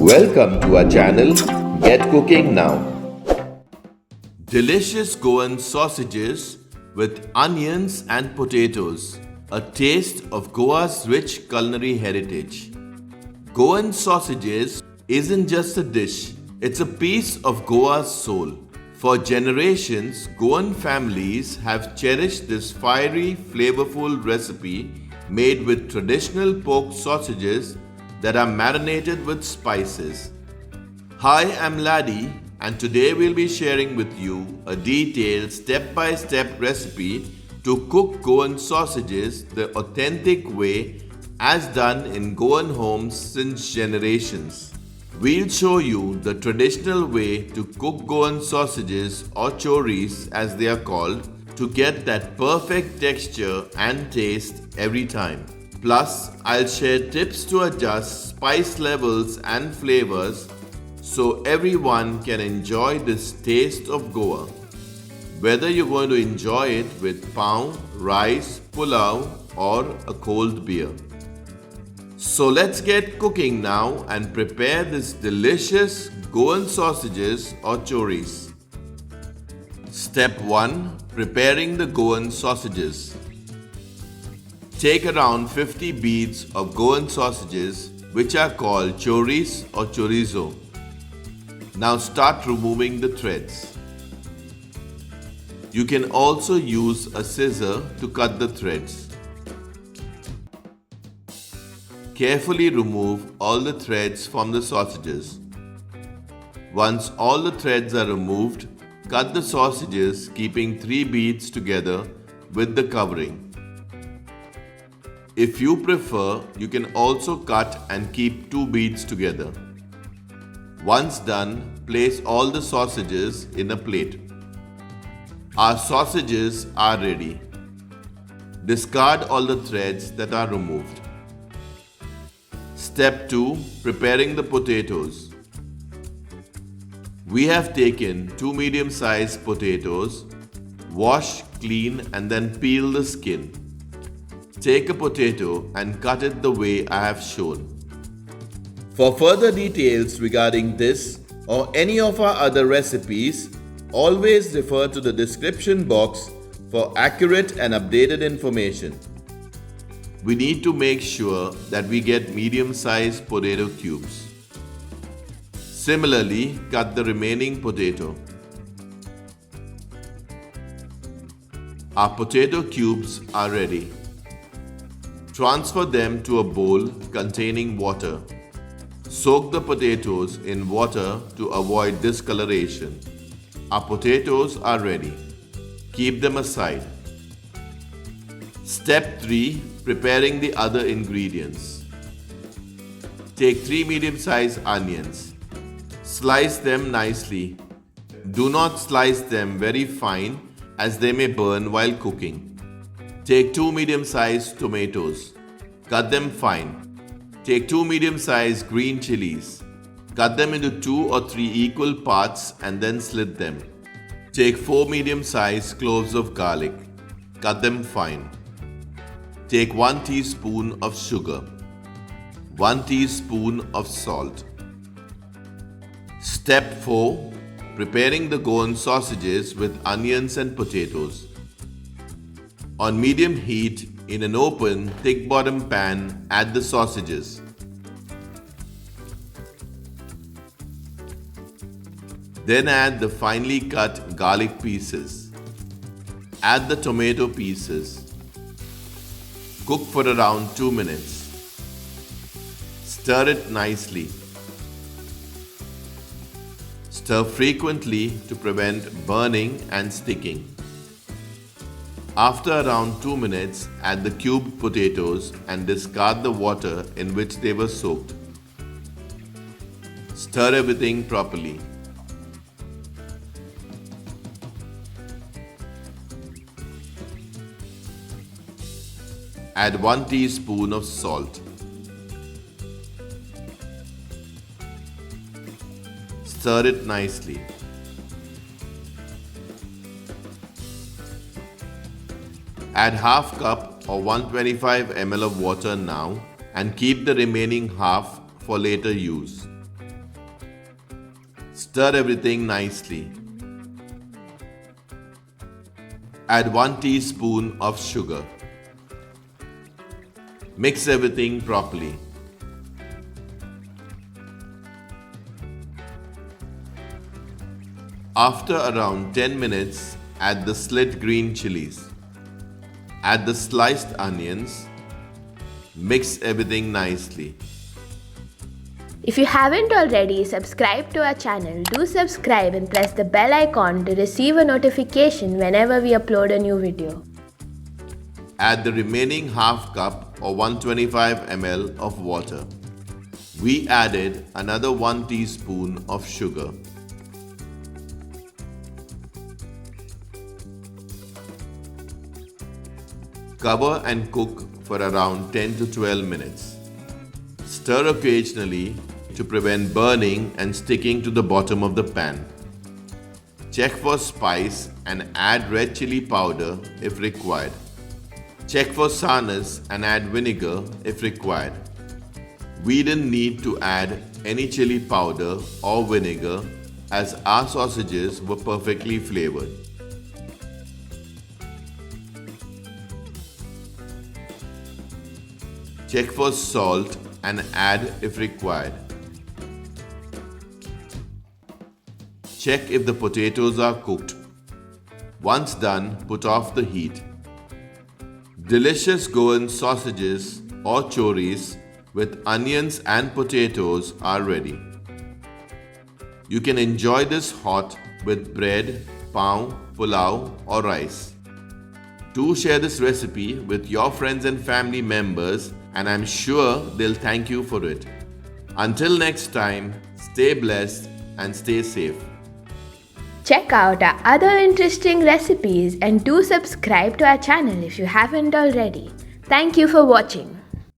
Welcome to our channel Get Cooking Now. Delicious Goan sausages with onions and potatoes. A taste of Goa's rich culinary heritage. Goan sausages isn't just a dish, it's a piece of Goa's soul. For generations, Goan families have cherished this fiery, flavorful recipe made with traditional pork sausages that are marinated with spices. Hi, I'm Laddie, and today we'll be sharing with you a detailed step-by-step recipe to cook Goan sausages the authentic way as done in Goan homes since generations. We'll show you the traditional way to cook Goan sausages or choris as they are called to get that perfect texture and taste every time. Plus, I'll share tips to adjust spice levels and flavors so everyone can enjoy this taste of Goa. Whether you're going to enjoy it with pav, rice, pulao or a cold beer. So let's get cooking now and prepare this delicious Goan sausages or choris. Step 1. Preparing the Goan sausages. Take around 50 beads of Goan sausages which are called Choris or Chorizo. Now start removing the threads. You can also use a scissor to cut the threads. Carefully remove all the threads from the sausages. Once all the threads are removed, cut the sausages keeping 3 beads together with the covering. If you prefer, you can also cut and keep 2 beads together. Once done, place all the sausages in a plate. Our sausages are ready. Discard all the threads that are removed. Step 2. Preparing the potatoes. We have taken 2 medium-sized potatoes. Wash, clean and then peel the skin. Take a potato and cut it the way I have shown. For further details regarding this or any of our other recipes, always refer to the description box for accurate and updated information. We need to make sure that we get medium-sized potato cubes. Similarly, cut the remaining potato. Our potato cubes are ready. Transfer them to a bowl containing water. Soak the potatoes in water to avoid discoloration. Our potatoes are ready. Keep them aside. Step 3. Preparing the other ingredients. Take 3 medium-sized onions. Slice them nicely. Do not slice them very fine as they may burn while cooking. Take 2 medium-sized tomatoes. Cut them fine. Take 2 medium-sized green chilies. Cut them into 2 or 3 equal parts and then slit them. Take 4 medium-sized cloves of garlic. Cut them fine. Take 1 teaspoon of sugar. 1 teaspoon of salt. Step 4. Preparing the Goan sausages with onions and potatoes. On medium heat, in an open, thick bottom pan, add the sausages. Then add the finely cut garlic pieces. Add the tomato pieces. Cook for around 2 minutes. Stir it nicely. Stir frequently to prevent burning and sticking. After around 2 minutes, add the cubed potatoes and discard the water in which they were soaked. Stir everything properly. Add 1 teaspoon of salt. Stir it nicely. Add half cup or 125 ml of water now and keep the remaining half for later use. Stir everything nicely. Add 1 teaspoon of sugar. Mix everything properly. After around 10 minutes, add the slit green chilies. Add the sliced onions. Mix everything nicely. If you haven't already subscribed to our channel, do subscribe and press the bell icon to receive a notification whenever we upload a new video. Add the remaining half cup or 125 ml of water. We added another 1 teaspoon of sugar. Cover and cook for around 10 to 12 minutes. Stir occasionally to prevent burning and sticking to the bottom of the pan. Check for spice and add red chili powder if required. Check for sourness and add vinegar if required. We didn't need to add any chili powder or vinegar as our sausages were perfectly flavored. Check for salt and add if required. Check if the potatoes are cooked. Once done, put off the heat. Delicious Goan sausages or choris with onions and potatoes are ready. You can enjoy this hot with bread, pav, pulao or rice. Do share this recipe with your friends and family members, and I'm sure they'll thank you for it. Until next time, stay blessed and stay safe. Check out our other interesting recipes and do subscribe to our channel if you haven't already. Thank you for watching.